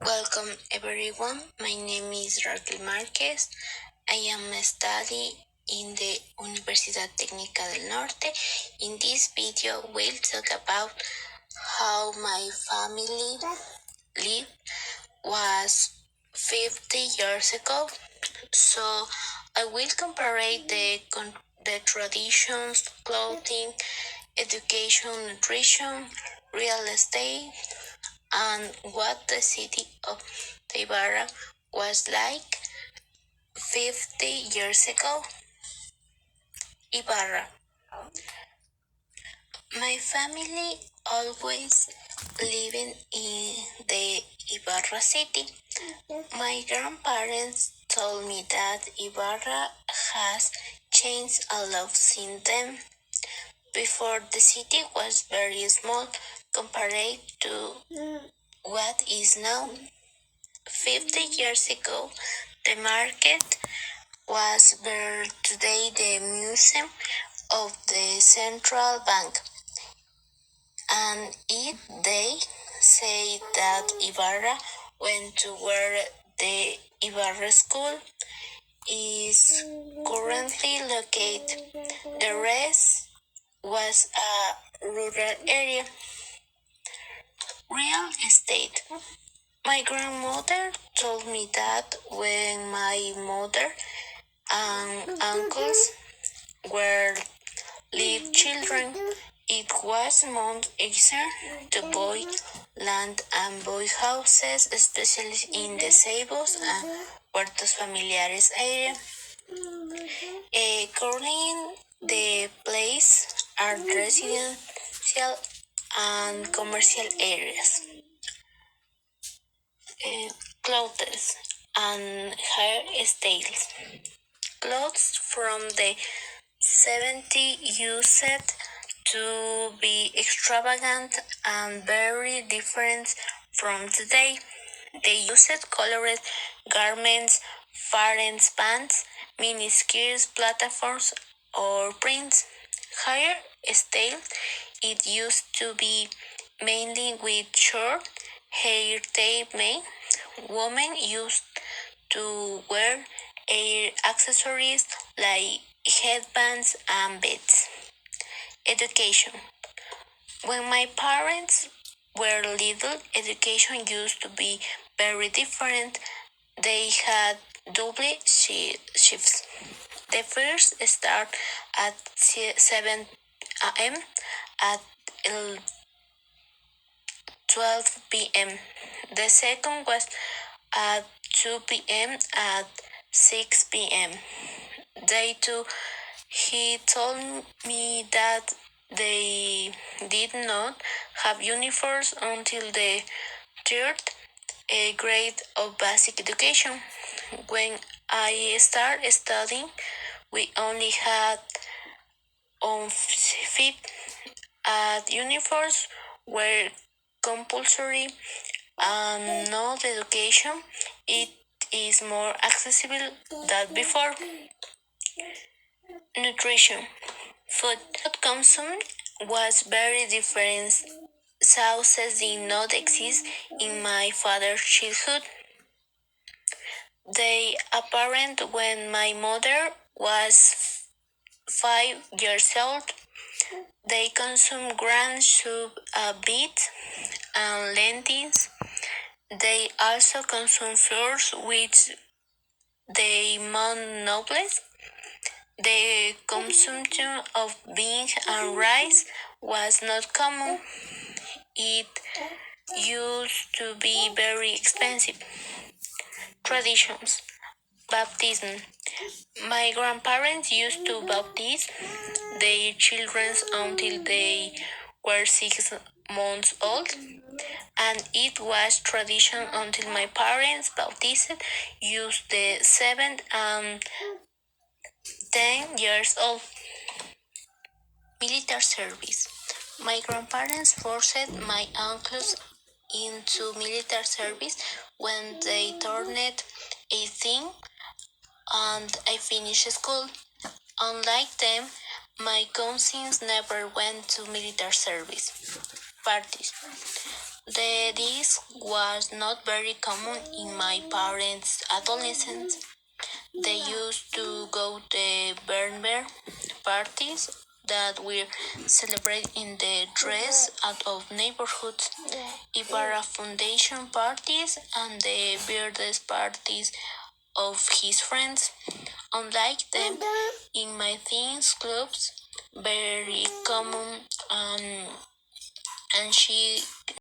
Welcome everyone. My name is Raquel Marquez. I am studying in the Universidad Técnica del Norte. In this video, we'll talk about how my family lived was 50 years ago. So I will compare the traditions, clothing, education, nutrition, real estate, and what the city of Ibarra was like 50 years ago. Ibarra. My family always living in the Ibarra city. My grandparents told me that Ibarra has changed a lot since then. Before, the city was very small compared to what is now. 50 years ago, the market was where today the museum of the central bank, and they say that Ibarra went to where the Ibarra school is currently located. The rest was a rural area. Real estate. My grandmother told me that when my mother and uncles were little children, it was much easier to buy land and buy houses, especially in the Ceibos and Puertos Familiares area. Currently, the place are residential and commercial areas. Clothes and hairstyles. Clothes from the 70s used to be extravagant and very different from today. They used colored garments, parents' pants, mini skirts, platforms, or prints. Hairstyle, it used to be mainly with short hair tape made. Women used to wear hair accessories like headbands and beads. Education. When my parents were little, education used to be very different. They had double shifts. The first start at 7 a.m. at 12 p.m. The second was at 2 p.m. at 6 p.m. Day two, he told me that they did not have uniforms until the third grade of basic education. When I started studying, we only had on fifth uniforms were compulsory and no education. It is more accessible than before. Nutrition. Food consumption was very different. Sauces did not exist in my father's childhood. They apparent when my mother was 5 years old. They consumed ground soup, beets, and lentils. They also consumed fruits, which they most nobles. The consumption of beans and rice was not common. It used to be very expensive. Traditions. Baptism. My grandparents used to baptize their children until they were 6 months old, and it was tradition until my parents baptized used the 7 and 10 years old. Military service. My grandparents forced my uncles into military service when they turned 18 and I finished school. Unlike them, my cousins never went to military service. Parties. This was not very common in my parents' adolescence. They used to go to burn parties that were celebrated in the dress out of neighborhoods, Ibarra Foundation parties, and the birthday parties of his friends. Unlike them, in my teens clubs, very common, and she